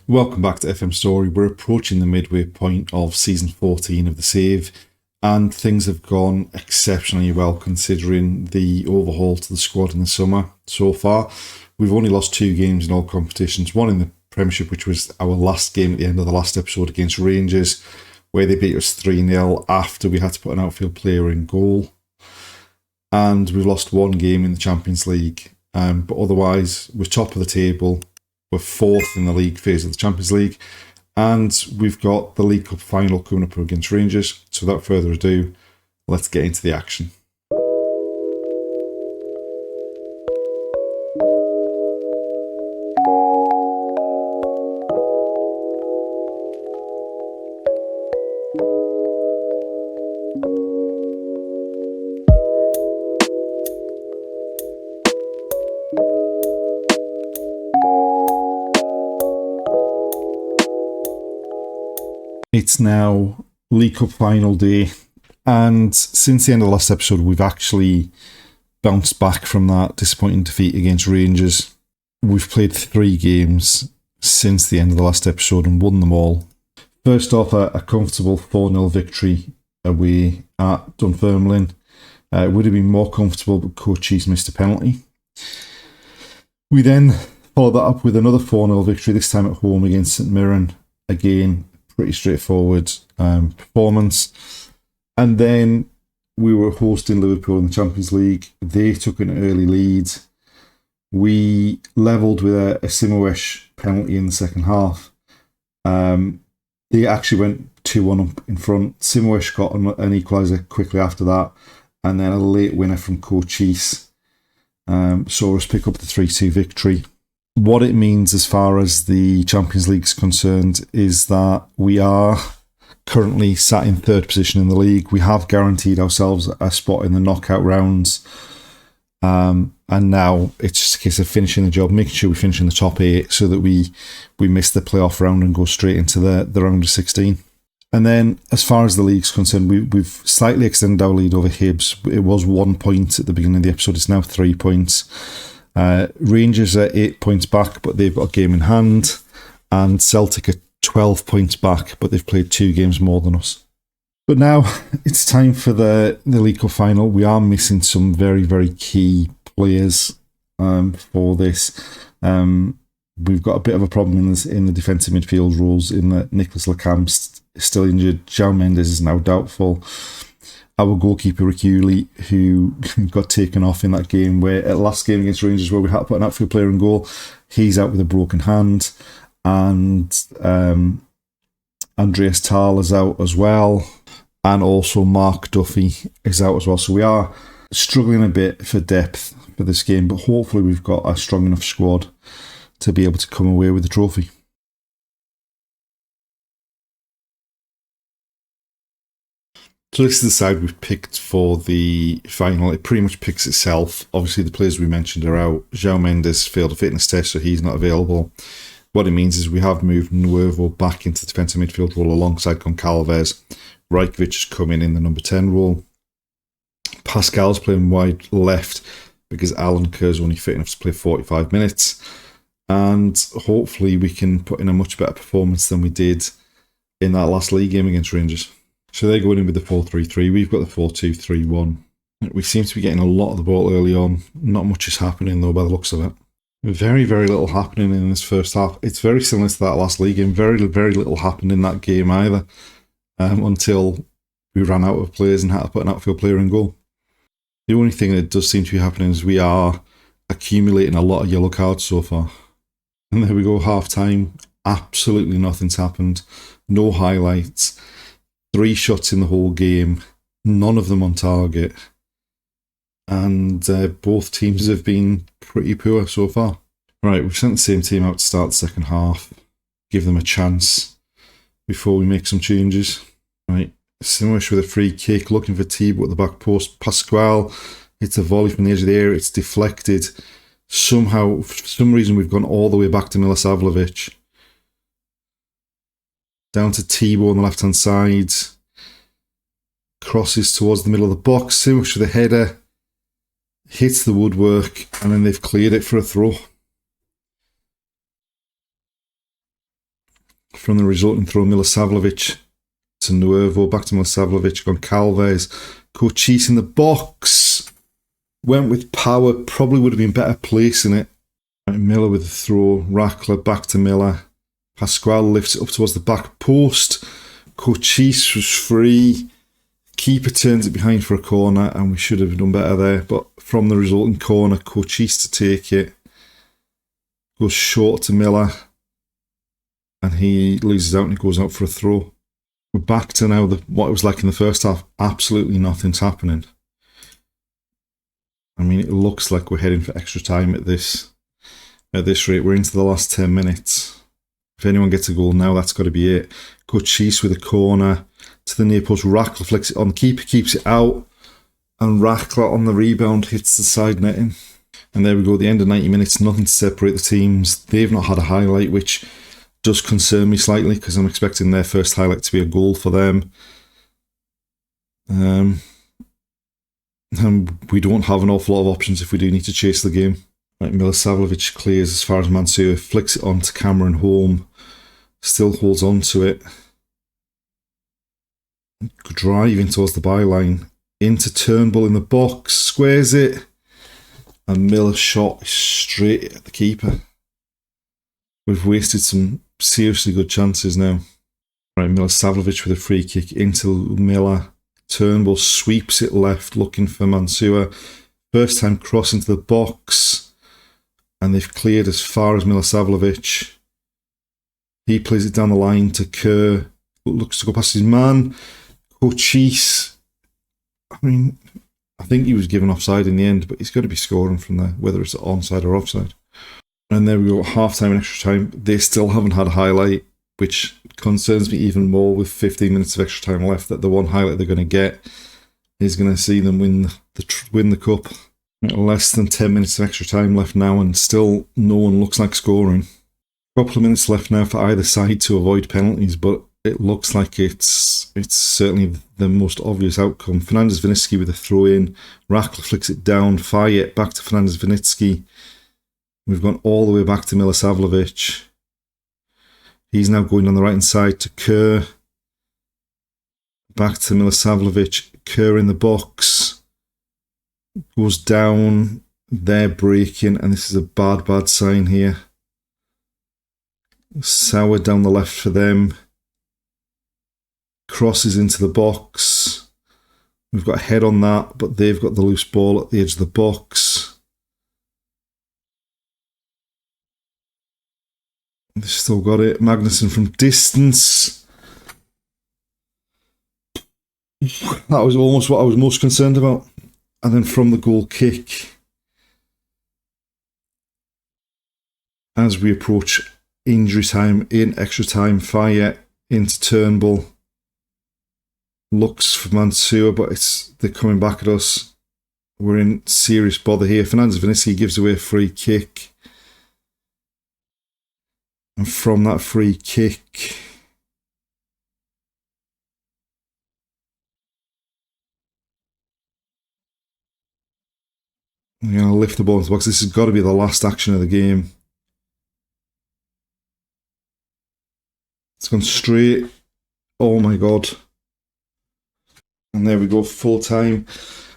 Welcome back to FM Storey. We're approaching the midway point of season 14 of The Save, and things have gone exceptionally well considering the overhaul to the squad in the summer so far. We've only lost 2 games in all competitions, one in the Premiership, which was our last game at the end of the last episode against Rangers, where they beat us 3-0 after we had to put an outfield player in goal. And we've lost 1 game in the Champions League, but otherwise we're top of the table. We're 4th in the league phase of the Champions League, and we've got the League Cup final coming up against Rangers. So without further ado, let's get into the action. It's now League Cup final day, and since the end of the last episode, we've actually bounced back from that disappointing defeat against Rangers. We've played 3 games since the end of the last episode and won them all. First off, a comfortable 4-0 victory away at Dunfermline. It would have been more comfortable, but Cochise missed a penalty. We then followed that up with another 4-0 victory, this time at home against St Mirren. Again, pretty straightforward performance. And then we were hosting Liverpool in the Champions League. They took an early lead. We levelled with a Simoesh penalty in the second half. They actually went 2-1 up in front. Simoesh got an equaliser quickly after that, and then a late winner from Cochise saw us pick up the 3-2 victory. What it means as far as the Champions League is concerned is that we are currently sat in 3rd position in the league. We have guaranteed ourselves a spot in the knockout rounds. And now it's just a case of finishing the job, making sure we finish in the top 8 so that we miss the playoff round and go straight into the round of 16. And then as far as the league's concerned, we've slightly extended our lead over Hibs. It was 1 point at the beginning of the episode. It's now 3 points. Rangers are 8 points back, but they've got a game in hand, and Celtic are 12 points back, but they've played 2 games more than us. But now it's time for the League Cup final. We are missing some very, very key players for this. We've got a bit of a problem in the defensive midfield roles, in that Nicolas Lecamp's still injured. João Mendes is now doubtful. Our goalkeeper, Ricciuli, who got taken off in that game, last game against Rangers, where we had to put an outfield player in goal, he's out with a broken hand. And Andreas Tal is out as well. And also Mark Duffy is out as well. So we are struggling a bit for depth for this game, but hopefully we've got a strong enough squad to be able to come away with the trophy. So this is the side we've picked for the final. It pretty much picks itself. Obviously, the players we mentioned are out. João Mendes failed a fitness test, so he's not available. What it means is we have moved Nuevo back into the defensive midfield role alongside Goncalves. Rajkovic has come in the number 10 role. Pascal's playing wide left because Alan Kerr's only fit enough to play 45 minutes. And hopefully we can put in a much better performance than we did in that last league game against Rangers. So they're going in with the 4-3-3. We've got the 4-2-3-1. We seem to be getting a lot of the ball early on. Not much is happening, though, by the looks of it. Very, very little happening in this first half. It's very similar to that last league game. Very, very little happened in that game either, until we ran out of players and had to put an outfield player in goal. The only thing that does seem to be happening is we are accumulating a lot of yellow cards so far. And there we go, half-time. Absolutely nothing's happened. No highlights. 3 shots in the whole game, none of them on target, and both teams have been pretty poor so far. Right, we've sent the same team out to start the second half, give them a chance before we make some changes. Right, Simoesh with a free kick, looking for Thibaut at the back post. Pascual hits a volley from the edge of the area, it's deflected. Somehow, for some reason, we've gone all the way back to Milosavljevic. Down to Thibaut on the left-hand side. Crosses towards the middle of the box. Simoesh with a header. Hits the woodwork. And then they've cleared it for a throw. From the resulting throw, Milosavljevic to Nuevo, back to Milosavljevic, Goncalves, Cochise in the box. Went with power, probably would have been better placing it. Right, Miller with the throw, Rackler back to Miller. Pasquale lifts it up towards the back post. Cochise was free. Keeper turns it behind for a corner, and we should have done better there. But from the resulting corner, Cochise to take it. Goes short to Miller. And he loses out and he goes out for a throw. We're back to now what it was like in the first half. Absolutely nothing's happening. I mean, it looks like we're heading for extra time at this rate. We're into the last 10 minutes. If anyone gets a goal now, that's got to be it. Cochise with a corner to the near post. Rackler flicks it on. The keeper keeps it out. And Rackler on the rebound hits the side netting. And there we go. The end of 90 minutes. Nothing to separate the teams. They've not had a highlight, which does concern me slightly because I'm expecting their first highlight to be a goal for them. And we don't have an awful lot of options if we do need to chase the game. Right, Milosavljevic clears as far as Mansour, flicks it on to Cameron Holm, still holds on to it. Driving towards the byline, into Turnbull in the box, squares it, and Miller's shot is straight at the keeper. We've wasted some seriously good chances now. Right, Milosavljevic with a free kick into Miller. Turnbull sweeps it left, looking for Mansour. First time cross into the box. And they've cleared as far as Milosavljevic. He plays it down the line to Kerr. Looks to go past his man. Cochise. I mean, I think he was given offside in the end, but he's going to be scoring from there, whether it's onside or offside. And there we go, half time and extra time. They still haven't had a highlight, which concerns me even more with 15 minutes of extra time left, that the one highlight they're going to get is going to see them win the cup. Less than 10 minutes of extra time left now, and still no one looks like scoring. A couple of minutes left now for either side to avoid penalties, but it looks like it's certainly the most obvious outcome. Fernandez-Vinitsky with a throw-in. Rackler flicks it down. Fayet back to Fernandez-Vinitsky. We've gone all the way back to Milosavljevic. He's now going on the right-hand side to Kerr. Back to Milosavljevic. Kerr in the box. Goes down. They're breaking, and this is a bad sign here. Sauer down the left for them. Crosses into the box. We've got a head on that, but they've got the loose ball at the edge of the box. They've still got it. Magnuson from distance. That was almost what I was most concerned about. And then from the goal kick, as we approach injury time, in extra time, Fayet into Turnbull. Looks for Mansour, but they're coming back at us. We're in serious bother here. Fernandez-Vinicius gives away a free kick. And from that free kick, I'm going to lift the ball into the box. This has got to be the last action of the game. It's gone straight. Oh my God. And there we go, full time.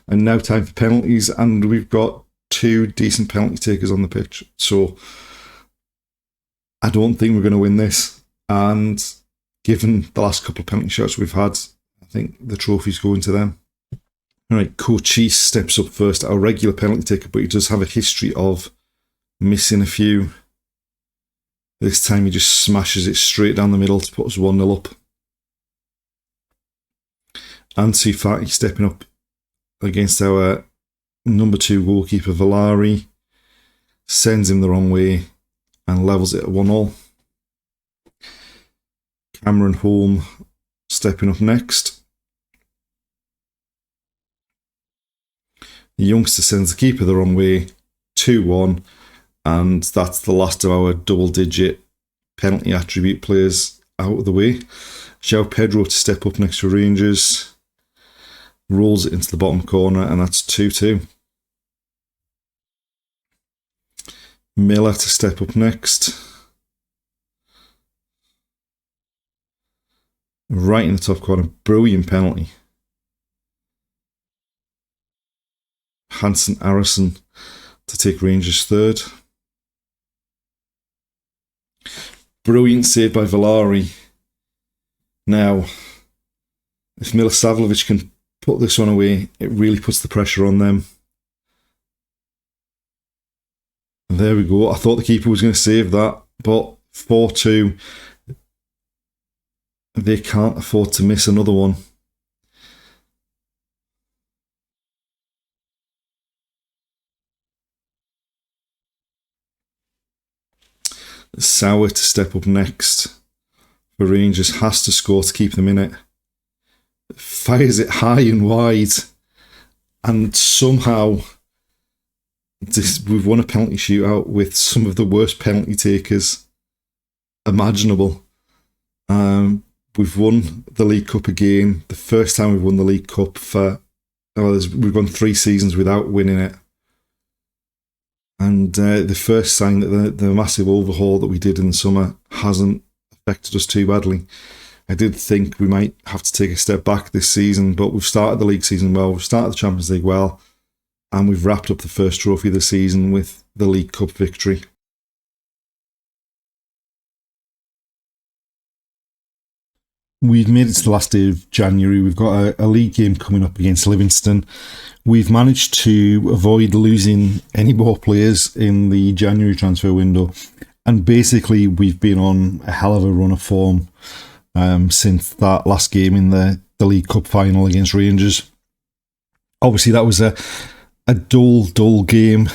And now time for penalties. And we've got two decent penalty takers on the pitch. So I don't think we're going to win this. And given the last couple of penalty shots we've had, I think the trophy's going to them. All right, Cochise steps up first, our regular penalty taker, but he does have a history of missing a few. This time he just smashes it straight down the middle to put us 1-0 up. Ansu Fati stepping up against our number 2 goalkeeper, Valari. Sends him the wrong way and levels it at 1-1. Cameron Holm stepping up next. The youngster sends the keeper the wrong way, 2-1, and that's the last of our double-digit penalty attribute players out of the way. João Pedro to step up next for Rangers, rolls it into the bottom corner, and that's 2-2. Miller to step up next. right in the top corner. Brilliant penalty. Hansen Arison to take Rangers third. Brilliant save by Valari. Now, if Milosavljevic can put this one away, it really puts the pressure on them. And there we go. I thought the keeper was going to save that, but 4-2. They can't afford to miss another one. Sauer to step up next for Rangers, has to score to keep them in it. Fires it high and wide, and somehow we've won a penalty shootout with some of the worst penalty takers imaginable. We've won the League Cup again. The first time we've won the League Cup we've gone 3 seasons without winning it. And the first sign that the massive overhaul that we did in the summer hasn't affected us too badly. I did think we might have to take a step back this season, but we've started the league season well, we've started the Champions League well, and we've wrapped up the first trophy of the season with the League Cup victory. We've made it to the last day of January. We've got a league game coming up against Livingston. We've managed to avoid losing any more players in the January transfer window. And basically, we've been on a hell of a run of form since that last game in the League Cup final against Rangers. Obviously, that was a dull game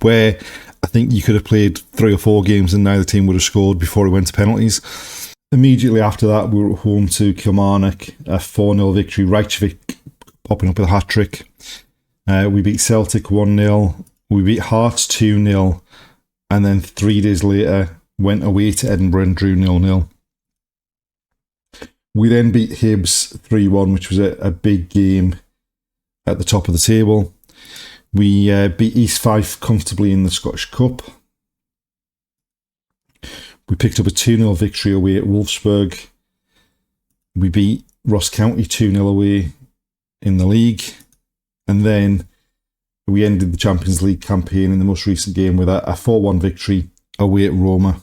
where I think you could have played 3 or 4 games and neither team would have scored before it went to penalties. Immediately after that, we were home to Kilmarnock, a 4-0 victory. Rajcevic popping up with a hat-trick. We beat Celtic 1-0. We beat Hearts 2-0. And then 3 days later, went away to Edinburgh and drew 0-0. We then beat Hibs 3-1, which was a big game at the top of the table. We beat East Fife comfortably in the Scottish Cup. We picked up a 2-0 victory away at Wolfsburg. We beat Ross County 2-0 away in the league. And then we ended the Champions League campaign in the most recent game with a 4-1 victory away at Roma.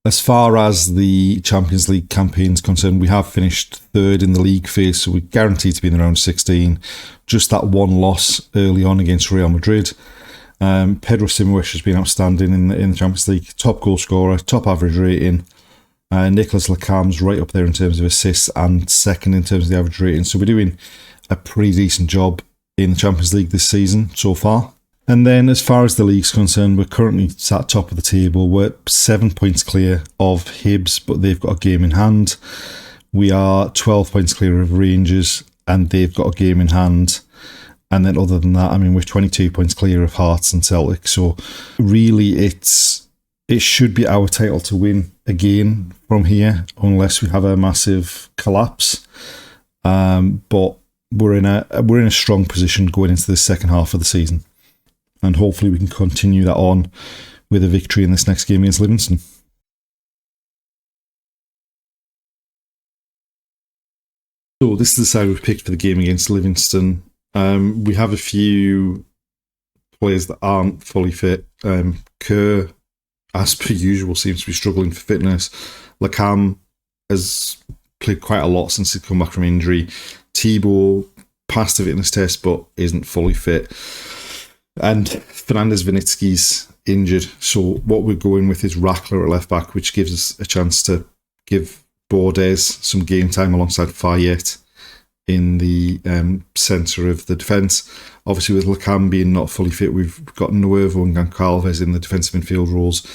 As far as the Champions League campaign is concerned, we have finished third in the league phase, so we're guaranteed to be in the round 16. Just that one loss early on against Real Madrid. Pedro Simoes has been outstanding in the Champions League. Top goal scorer, top average rating. Nicolas Lecam's right up there in terms of assists and second in terms of the average rating. So we're doing a pretty decent job in the Champions League this season so far. And then as far as the league's concerned, we're currently sat top of the table. We're 7 points clear of Hibs, but they've got a game in hand. We are 12 points clear of Rangers, and they've got a game in hand. And then other than that, I mean, we're 22 points clear of Hearts and Celtic. So really, it should be our title to win again from here, unless we have a massive collapse. But we're in a strong position going into the second half of the season. And hopefully we can continue that on with a victory in this next game against Livingston. So this is the side we've picked for the game against Livingston. We have a few players that aren't fully fit. Kerr, as per usual, seems to be struggling for fitness. Lecam has played quite a lot since he's come back from injury. Thibault passed the fitness test but isn't fully fit. And Fernandez Vinitsky's injured. So what we're going with is Rackler at left back, which gives us a chance to give Bordes some game time alongside Fayette in the centre of the defence. Obviously, with Lecam being not fully fit, we've got Nuevo and Goncalves in the defensive midfield roles,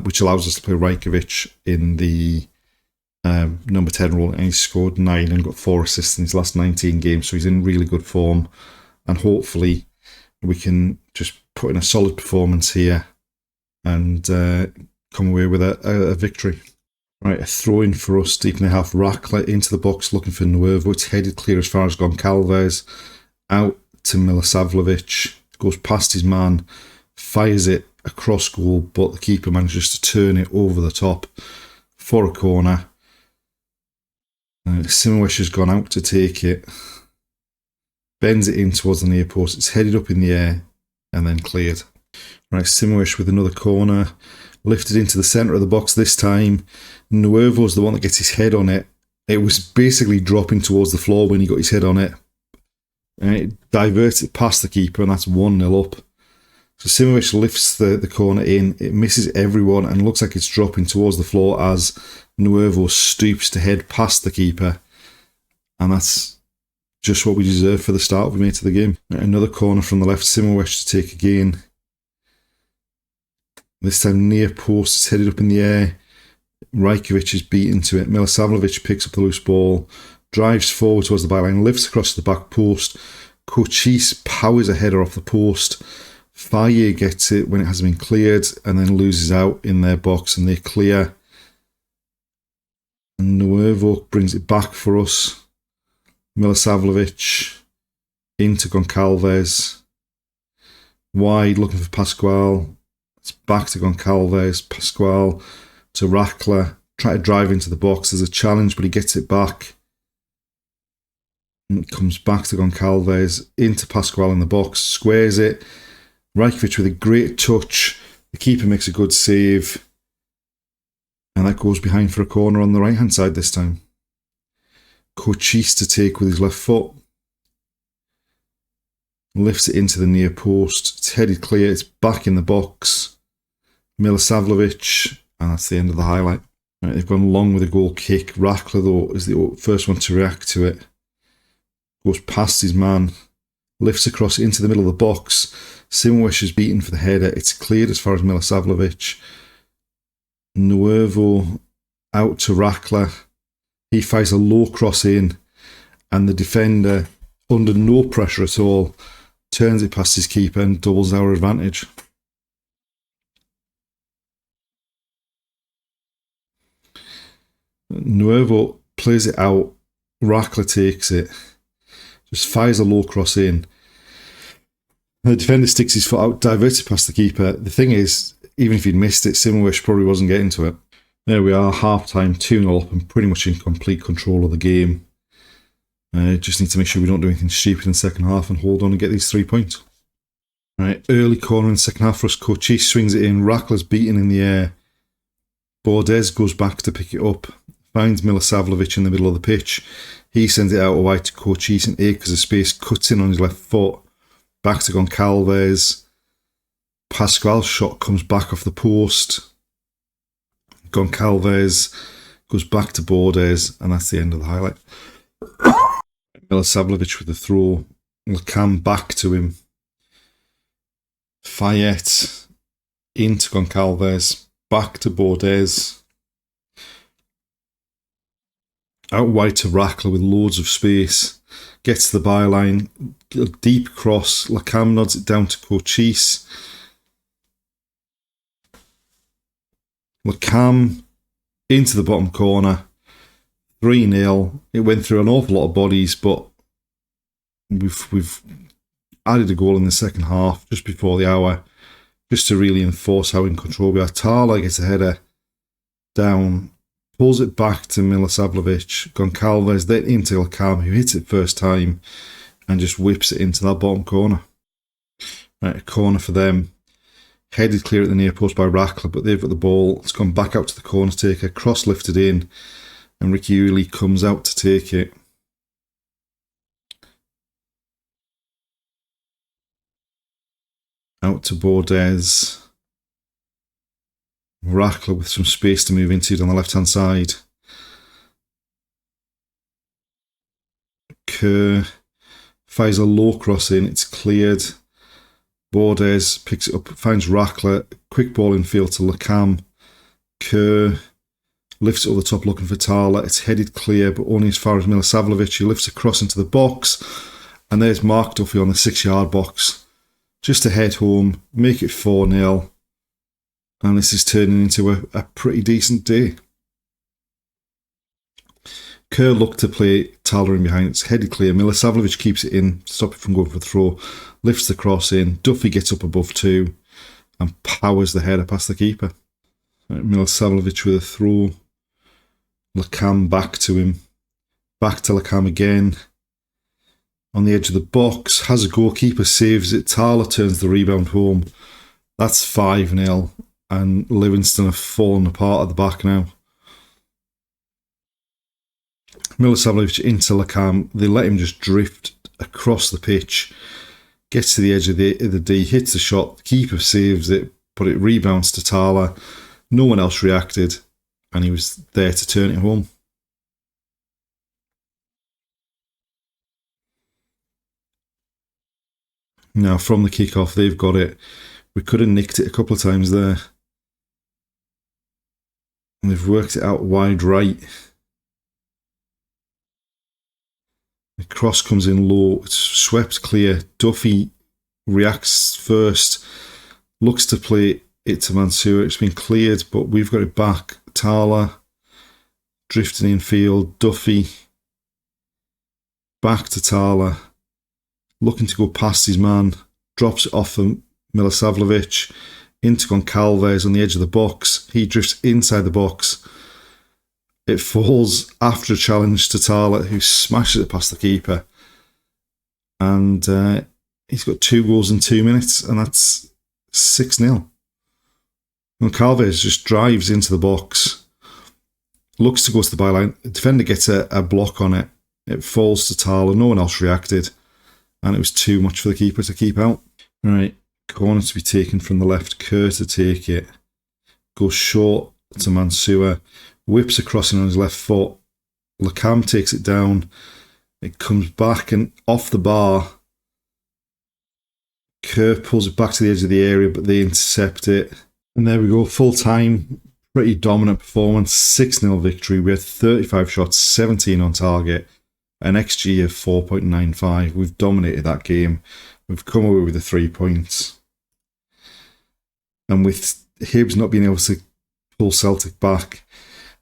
which allows us to play Rajkovic in the number 10 role. And he's scored 9 and got 4 assists in his last 19 games, so he's in really good form. And hopefully we can just put in a solid performance here and come away with a victory. Right, a throw-in for us deep in the half. Rackler into the box looking for Nuevo. It's headed clear as far as Goncalves. Out to Milosavljevic. Goes past his man. Fires it across goal, but the keeper manages to turn it over the top for a corner. Simowish has gone out to take it. Bends it in towards the near post. It's headed up in the air and then cleared. Right, Simowish with another corner. Lifted into the centre of the box this time. Nuevo's the one that gets his head on it. It was basically dropping towards the floor when he got his head on it. And it diverts it past the keeper, and that's 1-0 up. So Simowish lifts the corner in. It misses everyone and looks like it's dropping towards the floor as Nuevo stoops to head past the keeper. And that's just what we deserve for the start we made to the game. Another corner from the left, Simowish to take again. This time near post, it's headed up in the air. Rajkovic is beaten to it. Milosavljevic picks up the loose ball, drives forward towards the byline, lifts across the back post. Cochise powers a header off the post. Faye gets it when it hasn't been cleared and then loses out in their box, and they clear. And Nuevo brings it back for us. Milosavljevic into Goncalves. Wide looking for Pascual. It's back to Goncalves. Pascual to Rackler. Try to drive into the box. There's a challenge, but he gets it back. And it comes back to Goncalves. Into Pascual in the box. Squares it. Rajkovic with a great touch. The keeper makes a good save. And that goes behind for a corner on the right hand side this time. Cochise to take with his left foot. Lifts it into the near post. It's headed clear. It's back in the box. Milosavljevic. And that's the end of the highlight. Right, they've gone long with a goal kick. Rackler, though, is the first one to react to it. Goes past his man. Lifts across into the middle of the box. Simowish is beaten for the header. It's cleared as far as Milosavljevic. Nuevo out to Rackler. He fires a low cross in, and the defender, under no pressure at all, turns it past his keeper and doubles our advantage. Nuevo plays it out. Rackler takes it. Just fires a low cross in. The defender sticks his foot out, diverts it past the keeper. The thing is, even if he'd missed it, Simowish probably wasn't getting to it. There we are, half-time, 2-0 up and pretty much in complete control of the game. Just need to make sure we don't do anything stupid in the second half and hold on and get these 3 points. Right, early corner in the second half for us. Cochise swings it in. Rackler's beaten in the air. Bordes goes back to pick it up. Finds Milosavljevic in the middle of the pitch. He sends it out wide to Cochise and acres of space. Cuts in on his left foot. Back to Goncalves. Pascual's shot comes back off the post. Goncalves goes back to Bordes, and that's the end of the highlight. Milosavljevic with the throw. Lecam back to him. Fayette into Goncalves. Back to Bordes. Out wide to Rackler with loads of space. Gets to the byline. A deep cross. Lecam nods it down to Cochise. Lecam into the bottom corner. 3-0. It went through an awful lot of bodies, but we've added a goal in the second half just before the hour, just to really enforce how in control we are. Tala gets a header down, pulls it back to Milosavljevic. Goncalves then into Lecam, who hits it first time and just whips it into that bottom corner. Right, a corner for them. Headed clear at the near post by Rackler, but they've got the ball. It's gone back out to the corner taker. Cross lifted in, and Ricky Uli comes out to take it. Out to Bordes. Rackler with some space to move into on the left-hand side. Kerr fires a low cross in. It's cleared. Bordes picks it up, finds Rackler. Quick ball in field to Lecam. Kerr lifts it over the top looking for Tala. It's headed clear, but only as far as Milosavljevic. He lifts across into the box. And there's Mark Duffy on the 6-yard box. Just to head home, make it 4-0. And this is turning into a pretty decent day. Kerr looked to play Tala in behind. It's headed clear. Milosavljevic keeps it in, stop it from going for a throw. Lifts the cross in. Duffy gets up above 2 and powers the header past the keeper. Right, Milosavljevic with a throw. Lecam back to him. Back to Lakam again. On the edge of the box, has a goalkeeper, saves it. Tala turns the rebound home. That's 5-0. And Livingston have fallen apart at the back now. Milosavljevic into Lakam. They let him just drift across the pitch. Gets to the edge of the D, hits the shot. The keeper saves it, but it rebounds to Tala. No one else reacted, and he was there to turn it home. Now, from the kickoff, they've got it. We could have nicked it a couple of times there. And they've worked it out wide right. The cross comes in low. It's swept clear. Duffy reacts first. Looks to play it to Mansour. It's been cleared, but we've got it back. Tala drifting in field. Duffy back to Tala. Looking to go past his man. Drops it off of Milosavljevic. Into Goncalves on the edge of the box. He drifts inside the box. It falls after a challenge to Tala, who smashes it past the keeper. And he's got 2 goals in 2 minutes, and that's 6-0. Goncalves just drives into the box. Looks to go to the byline. The defender gets a block on it. It falls to Tala. No one else reacted. And it was too much for the keeper to keep out. Right. Corner to be taken from the left. Kerr to take it. Goes short to Mansour. Whips across on his left foot. Lakam takes it down. It comes back and off the bar. Kerr pulls it back to the edge of the area, but they intercept it. And there we go. Full time. Pretty dominant performance. 6-0 victory. We had 35 shots, 17 on target. An XG of 4.95. We've dominated that game. We've come away with the 3 points. And with Hibs not being able to pull Celtic back,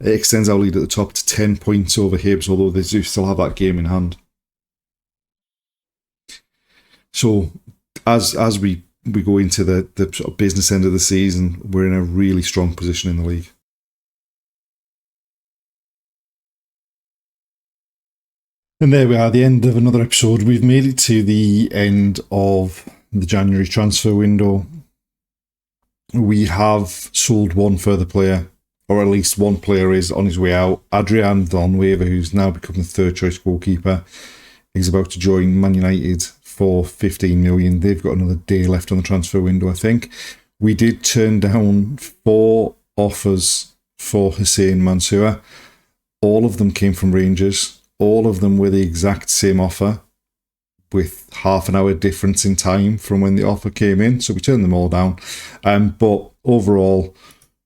it extends our lead at the top to 10 points over Hibs, although they do still have that game in hand. So as we go into the sort of business end of the season, we're in a really strong position in the league. And there we are, the end of another episode. We've made it to the end of the January transfer window. We have sold one further player, or at least one player is on his way out. Adrian Villanueva, who's now become the third choice goalkeeper, is about to join Man United for 15 million. They've got another day left on the transfer window, I think. We did turn down 4 offers for Hussein Mansour. All of them came from Rangers. All of them were the exact same offer, with half an hour difference in time from when the offer came in. So we turned them all down. But overall,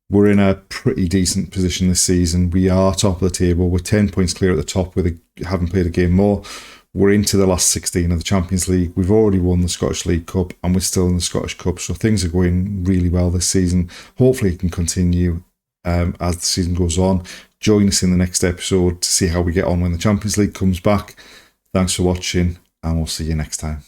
we're in a pretty decent position this season. We are top of the table. We're 10 points clear at the top with having played a game more. We're into the last 16 of the Champions League. We've already won the Scottish League Cup, and we're still in the Scottish Cup. So things are going really well this season. Hopefully it can continue as the season goes on. Join us in the next episode to see how we get on when the Champions League comes back. Thanks for watching, and we'll see you next time.